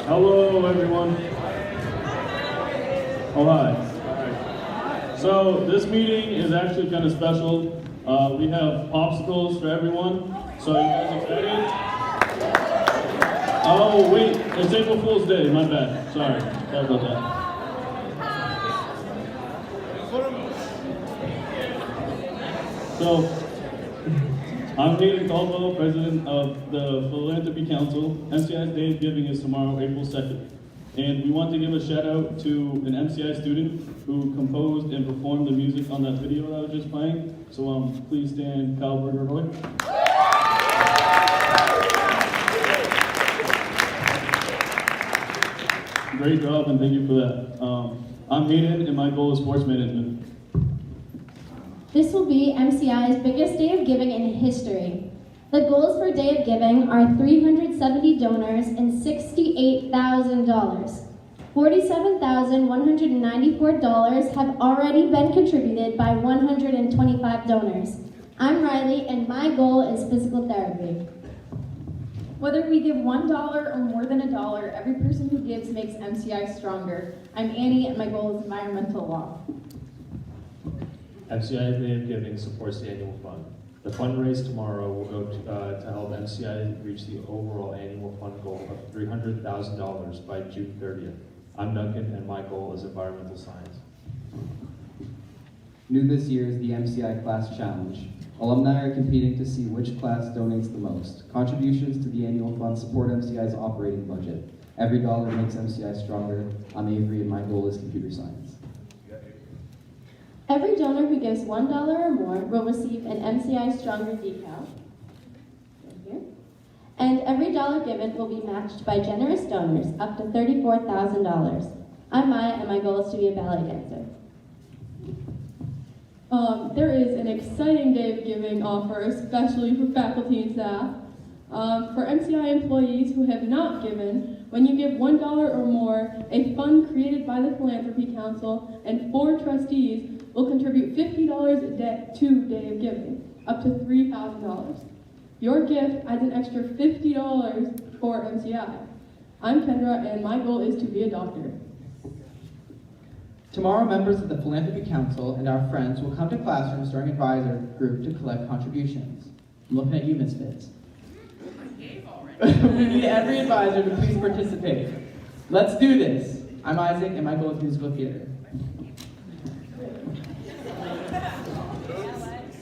Hello, everyone. Oh, hi. All right. So this meeting is actually kind of special. We have popsicles for everyone. So you guys excited? Oh, wait. It's April Fool's Day. My bad. Sorry about that. So, I'm Hayden Caldwell, president of the Philanthropy Council. MCI's Day of Giving is tomorrow, April 2nd. And we want to give a shout out to an MCI student who composed and performed the music on that video that I was just playing. So please stand, Kyle Berger-Roy. Great job, and thank you for that. I'm Hayden, and my goal is sports management. This will be MCI's biggest day of giving in history. The goals for Day of Giving are 370 donors and $68,000. $47,194 have already been contributed by 125 donors. I'm Riley, and my goal is physical therapy. Whether we give $1 or more than $1, every person who gives makes MCI stronger. I'm Annie, and my goal is environmental law. MCI's Day of Giving supports the annual fund. The fundraise tomorrow will go to help MCI reach the overall annual fund goal of $300,000 by June 30th. I'm Duncan, and my goal is environmental science. New this year is the MCI Class Challenge. Alumni are competing to see which class donates the most. Contributions to the annual fund support MCI's operating budget. Every dollar makes MCI stronger. I'm Avery, and my goal is computer science. Every donor who gives $1 or more will receive an MCI Stronger decal. Right here. And every dollar given will be matched by generous donors up to $34,000. I'm Maya, and my goal is to be a ballet dancer. There is an exciting Day of Giving offer, especially for faculty and staff. For MCI employees who have not given, when you give $1 or more, a fund created by the Philanthropy Council and 4 trustees will contribute $50 a day to Day of Giving, up to $3,000. Your gift adds an extra $50 for MCI. I'm Kendra, and my goal is to be a doctor. Tomorrow, members of the Philanthropy Council and our friends will come to classrooms during advisor group to collect contributions. I'm looking at you, Misfits. We need every advisor to please participate. Let's do this. I'm Isaac, and my goal is musical theater.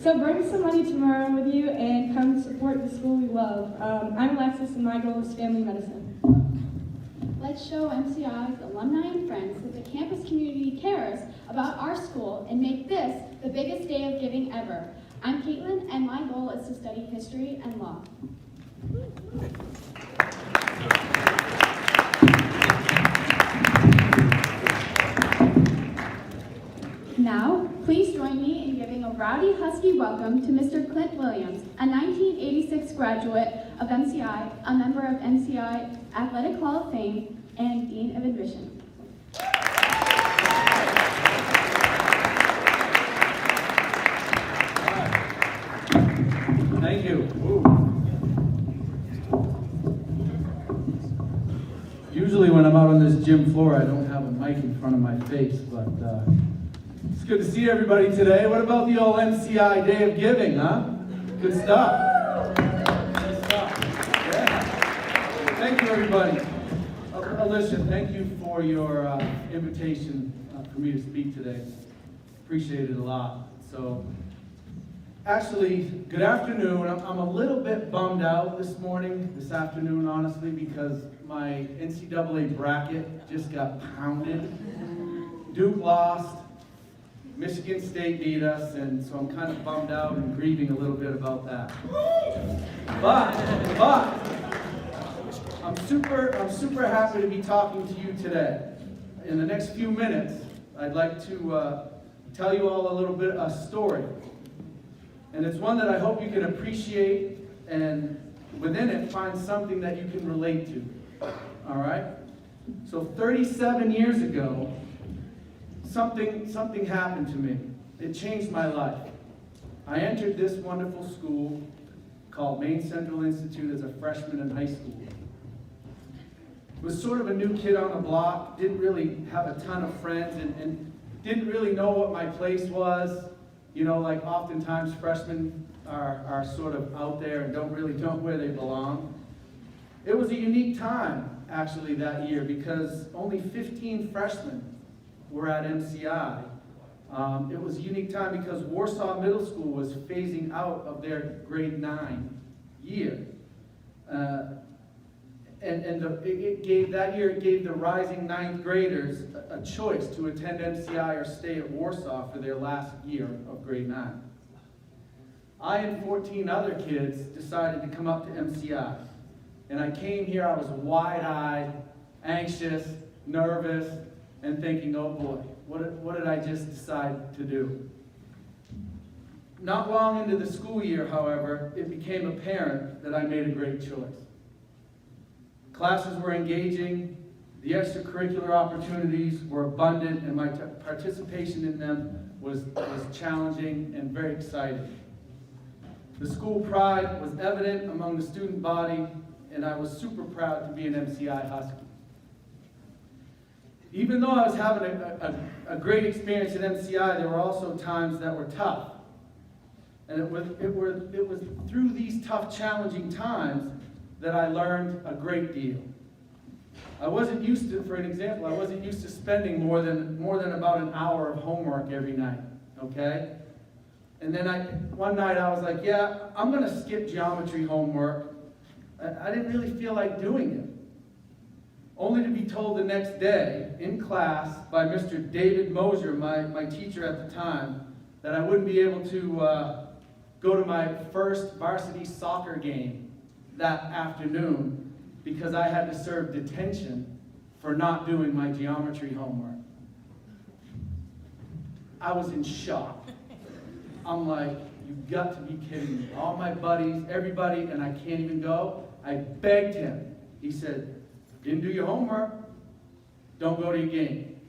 So bring some money tomorrow with you and come support the school we love. I'm Alexis, and my goal is family medicine. Let's show MCI's alumni and friends that the campus community cares about our school and make this the biggest day of giving ever. I'm Caitlin, and my goal is to study history and law. Now, please join me in giving a rowdy, husky welcome to Mr. Clint Williams, a 1986 graduate of MCI, a member of MCI Athletic Hall of Fame, and Dean of Admission. Thank you. Usually when I'm out on this gym floor, I don't have a mic in front of my face, but it's good to see everybody today. What about the old MCI Day of Giving, huh? Good stuff. Good stuff. Yeah. Thank you, everybody. Alicia, thank you for your invitation for me to speak today. Appreciate it a lot. So, actually, good afternoon. I'm a little bit bummed out this afternoon, honestly, because my NCAA bracket just got pounded. Duke lost. Michigan State beat us, and so I'm kind of bummed out and grieving a little bit about that. But I'm super happy to be talking to you today. In the next few minutes, I'd like to tell you all a little bit a story, and it's one that I hope you can appreciate, and within it find something that you can relate to. All right. So 37 years ago, something happened to me. It changed my life. I entered this wonderful school called Maine Central Institute as a freshman in high school. Was sort of a new kid on the block, didn't really have a ton of friends, and didn't really know what my place was. You know, like oftentimes freshmen are sort of out there and don't really know where they belong. It was a unique time, actually, that year, because only 15 freshmen were at MCI. It was a unique time because Warsaw Middle School was phasing out of their grade 9 year. It gave the rising 9th graders a choice to attend MCI or stay at Warsaw for their last year of grade 9. I and 14 other kids decided to come up to MCI. And I came here, I was wide-eyed, anxious, nervous, and thinking, oh boy, what did I just decide to do? Not long into the school year, however, it became apparent that I made a great choice. Classes were engaging, the extracurricular opportunities were abundant, and my participation in them was challenging and very exciting. The school pride was evident among the student body, and I was super proud to be an MCI Husky. Even though I was having a great experience at MCI, there were also times that were tough. And it was through these tough, challenging times that I learned a great deal. I wasn't used to, for an example, I wasn't used to spending more than about an hour of homework every night, okay? And then one night I was like, yeah, I'm gonna skip geometry homework. I didn't really feel like doing it. Only to be told the next day in class by Mr. David Mosier, my teacher at the time, that I wouldn't be able to go to my first varsity soccer game that afternoon because I had to serve detention for not doing my geometry homework. I was in shock. I'm like, you've got to be kidding me. All my buddies, everybody, and I can't even go. I begged him. He said, didn't do your homework, don't go to your game.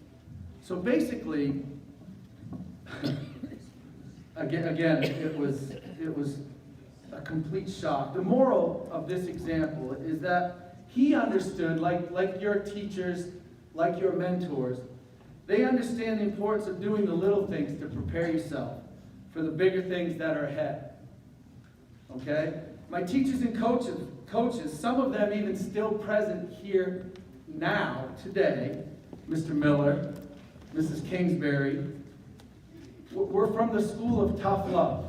So basically, again, it was a complete shock. The moral of this example is that he understood, like your teachers, like your mentors, they understand the importance of doing the little things to prepare yourself for the bigger things that are ahead. Okay? My teachers and coaches, some of them even still present here now, today, Mr. Miller, Mrs. Kingsbury, we're from the school of tough love.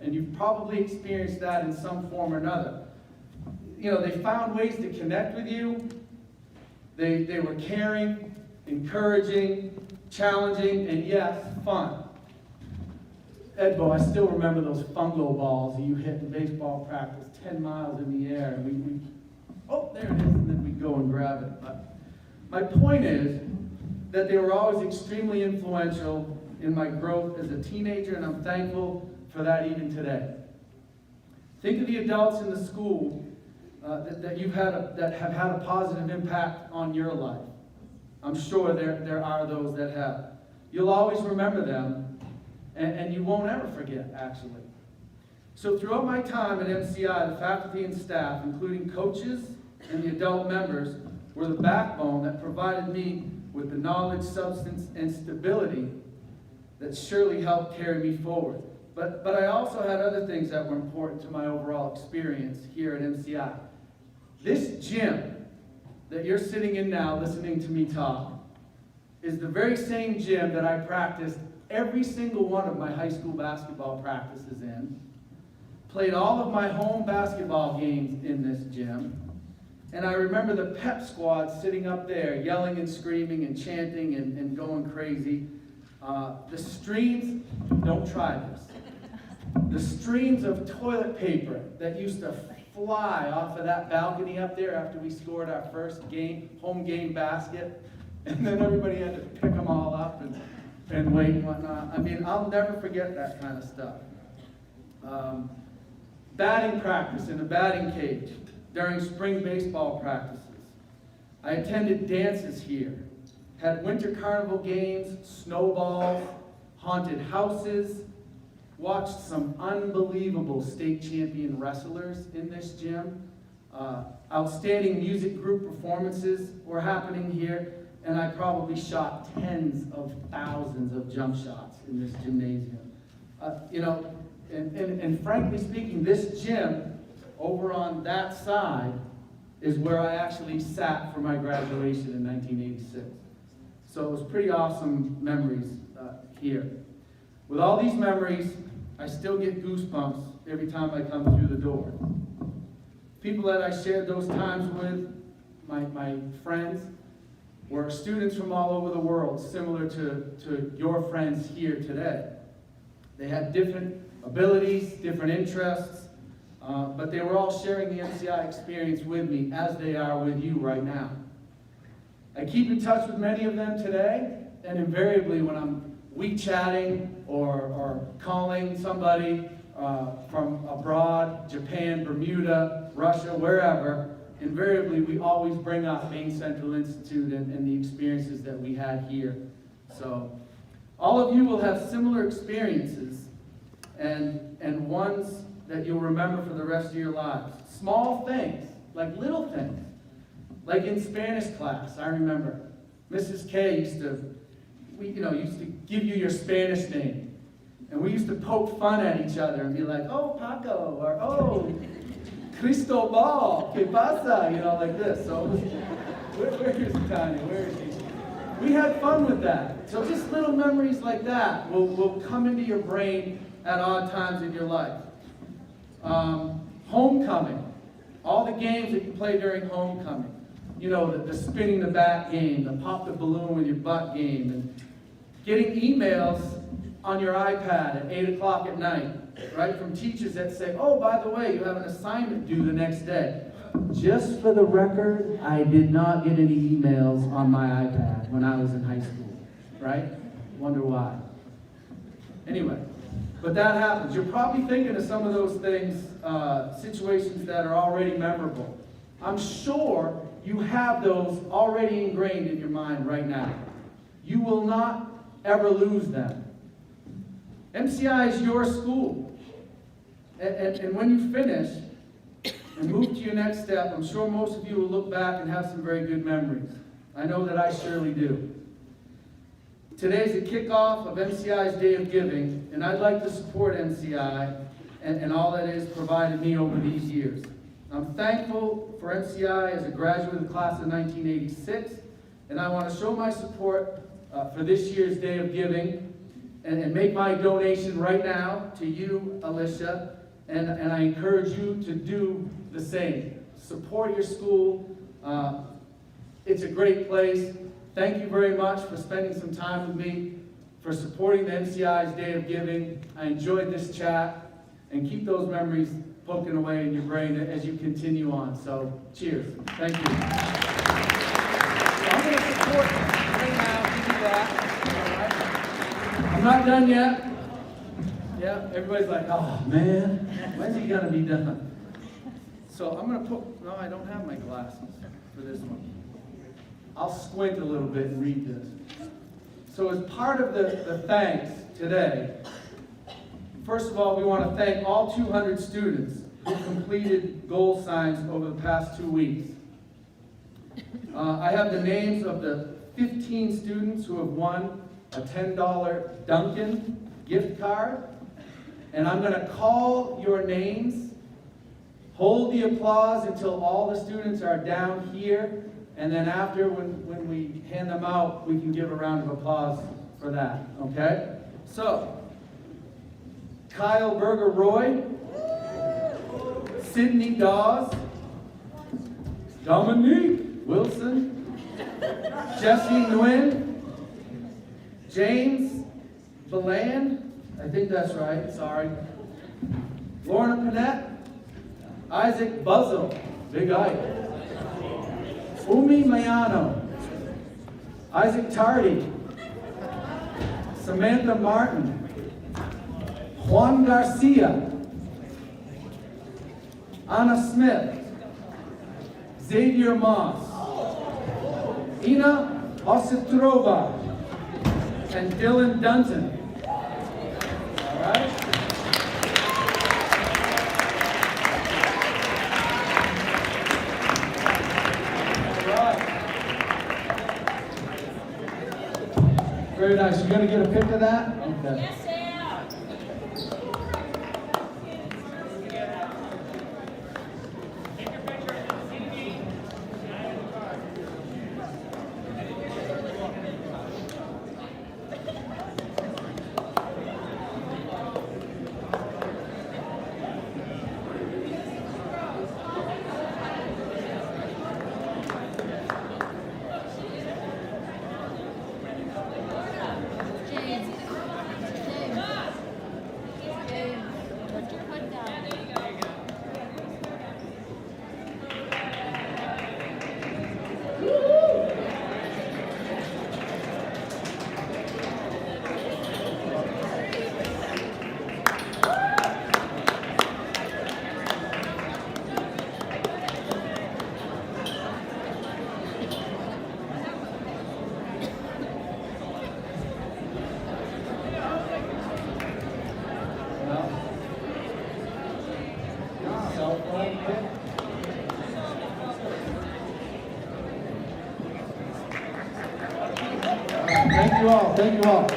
And you've probably experienced that in some form or another. You know, they found ways to connect with you. They were caring, encouraging, challenging, and yes, fun. Edbo, I still remember those fungo balls that you hit in baseball practice 10 miles in the air. And oh, there it is, and then we'd go and grab it. But my point is that they were always extremely influential in my growth as a teenager, and I'm thankful for that even today. Think of the adults in the school that have had a positive impact on your life. I'm sure there are those that have. You'll always remember them, and you won't ever forget, actually. So throughout my time at MCI, the faculty and staff, including coaches and the adult members, were the backbone that provided me with the knowledge, substance, and stability that surely helped carry me forward. But I also had other things that were important to my overall experience here at MCI. This gym that you're sitting in now listening to me talk is the very same gym that I practiced every single one of my high school basketball practices in, played all of my home basketball games in this gym, and I remember the pep squad sitting up there yelling and screaming and chanting and going crazy. The streams, don't try this, the streams of toilet paper that used to fly off of that balcony up there after we scored our first home game basket, and then everybody had to pick them all up and wait and whatnot. I mean, I'll never forget that kind of stuff. Batting practice in the batting cage during spring baseball practices. I attended dances here, had winter carnival games, snowballs, haunted houses, watched some unbelievable state champion wrestlers in this gym. Outstanding music group performances were happening here, and I probably shot tens of thousands of jump shots in this gymnasium. And frankly speaking, this gym over on that side is where I actually sat for my graduation in 1986. So it was pretty awesome memories here. With all these memories, I still get goosebumps every time I come through the door. People that I shared those times with, my friends, were students from all over the world, similar to your friends here today. They had different abilities, different interests, but they were all sharing the MCI experience with me as they are with you right now. I keep in touch with many of them today, and invariably when I'm WeChatting or calling somebody from abroad, Japan, Bermuda, Russia, wherever, invariably we always bring up Maine Central Institute and the experiences that we had here. So all of you will have similar experiences and ones that you'll remember for the rest of your lives. Small things, like little things. Like in Spanish class, I remember Mrs. K used to give you your Spanish name. And we used to poke fun at each other and be like, oh, Paco, or oh, Cristobal, que pasa, like this. So where is Tanya? Where is she? We had fun with that. So just little memories like that will come into your brain at odd times in your life. Homecoming. All the games that you play during homecoming. The spinning the bat game, the pop the balloon with your butt game, and getting emails on your iPad at 8 o'clock at night, right, from teachers that say, oh, by the way, you have an assignment due the next day. Just for the record, I did not get any emails on my iPad when I was in high school, right? Wonder why. Anyway, but that happens. You're probably thinking of some of those things, situations that are already memorable. I'm sure you have those already ingrained in your mind right now. You will not ever lose them. MCI is your school. And when you finish and move to your next step, I'm sure most of you will look back and have some very good memories. I know that I surely do. Today's the kickoff of MCI's Day of Giving, and I'd like to support MCI and all that it has provided me over these years. I'm thankful for MCI as a graduate of the class of 1986, and I want to show my support for this year's Day of Giving and make my donation right now to you, Alicia, and I encourage you to do the same. Support your school. It's a great place. Thank you very much for spending some time with me, for supporting the MCI's Day of Giving. I enjoyed this chat, and keep those memories poking away in your brain as you continue on. So, cheers. Thank you. I'm going to support right now. Give you that. I'm not done yet. Yeah, everybody's like, oh man, when's he gonna be done? So I'm gonna no, I don't have my glasses for this one. I'll squint a little bit and read this. So as part of the thanks today, first of all, we want to thank all 200 students who completed goal signs over the past 2 weeks. I have the names of the 15 students who have won a $10 Dunkin' gift card, and I'm going to call your names. Hold the applause until all the students are down here, and then after, when we hand them out, we can give a round of applause for that, okay? So, Kyle Berger Roy, Sydney Dawes, Dominique Wilson, Jesse Nguyen, James Valand, I think that's right, sorry. Lorna Panette, Isaac Buzzle, Big Ike. Umi Mayano, Isaac Tardy, Samantha Martin, Juan Garcia, Anna Smith, Xavier Moss, Ina Ositrova, and Dylan Dunton. All right? Nice, you gonna get a pic of that? Okay. Yes, I am. Thank you all, thank you all.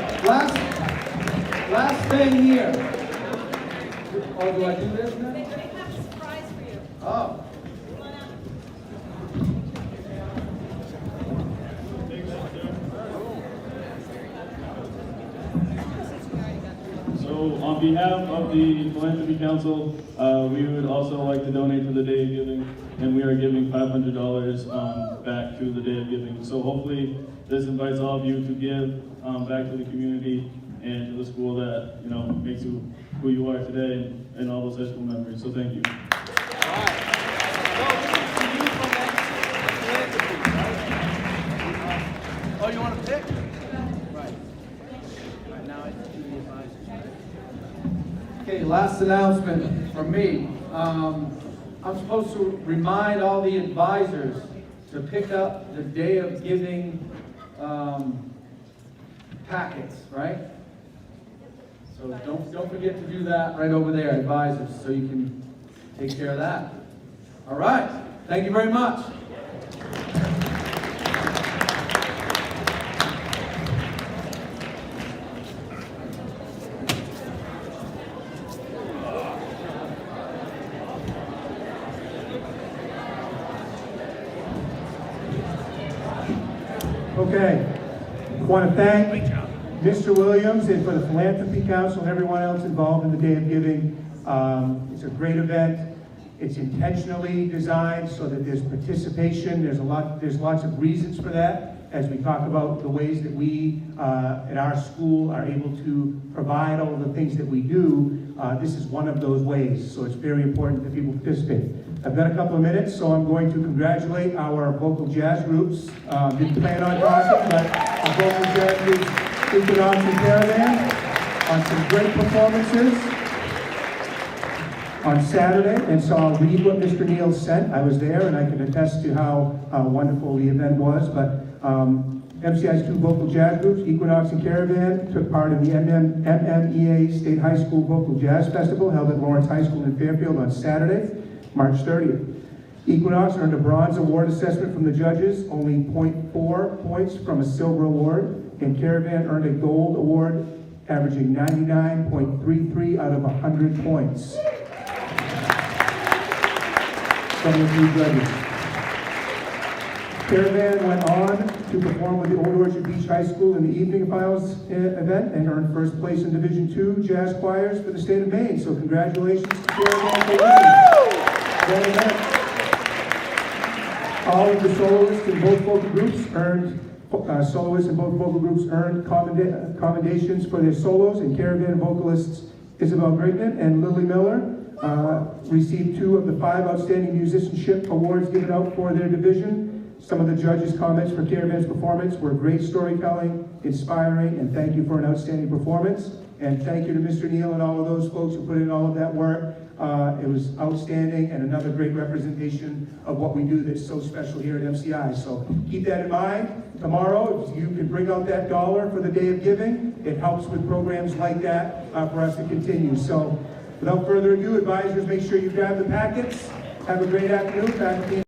Last thing here. Oh, do I do this now? They have a surprise for you. Oh. So on behalf of the Philanthropy Council, we would also like to donate to the Day of Giving, and we are giving $500 back to the Day of Giving. So hopefully this invites all of you to give back to the community and to the school that, you know, makes you who you are today and all those high school memories. So thank you. Oh, you want to pick? Right. Right now, it's to the advisors, right? Okay, last announcement from me. I'm supposed to remind all the advisors to pick up the Day of Giving packets, right? So don't forget to do that right over there, advisors, so you can take care of that. All right, thank you very much. Okay, I want to thank Mr. Williams and for the Philanthropy Council and everyone else involved in the Day of Giving. It's a great event. It's intentionally designed so that there's participation. There's lots of reasons for that as we talk about the ways that we at our school are able to provide all of the things that we do. This is one of those ways, so it's very important that people participate. I've got a couple of minutes, so I'm going to congratulate our vocal jazz groups. Didn't plan on talking, but our vocal jazz groups, Equinox and Caravan, on some great performances on Saturday. And so I'll read what Mr. Neal sent. I was there, and I can attest to how wonderful the event was. But MCI's two vocal jazz groups, Equinox and Caravan, took part in the MMEA State High School Vocal Jazz Festival held at Lawrence High School in Fairfield on Saturday, March 30th. Equinox earned a bronze award assessment from the judges, only 0.4 points from a silver award, and Caravan earned a gold award, averaging 99.33 out of 100 points from the three judges. Caravan went on to perform with the Old Orchard Beach High School in the evening finals event and earned first place in Division II jazz choirs for the state of Maine. So congratulations to Caravan for winning that event. All of the soloists in both vocal groups earned commendations for their solos, and Caravan vocalists Isabel Grignan and Lily Miller received 2 of the 5 outstanding musicianship awards given out for their division. Some of the judges' comments for Caravan's performance were great storytelling, inspiring, and thank you for an outstanding performance. And thank you to Mr. Neal and all of those folks who put in all of that work. It was outstanding and another great representation of what we do that's so special here at MCI. So keep that in mind. Tomorrow, if you can bring out that $1 for the Day of Giving, it helps with programs like that for us to continue. So without further ado, advisors, make sure you grab the packets. Have a great afternoon, faculty.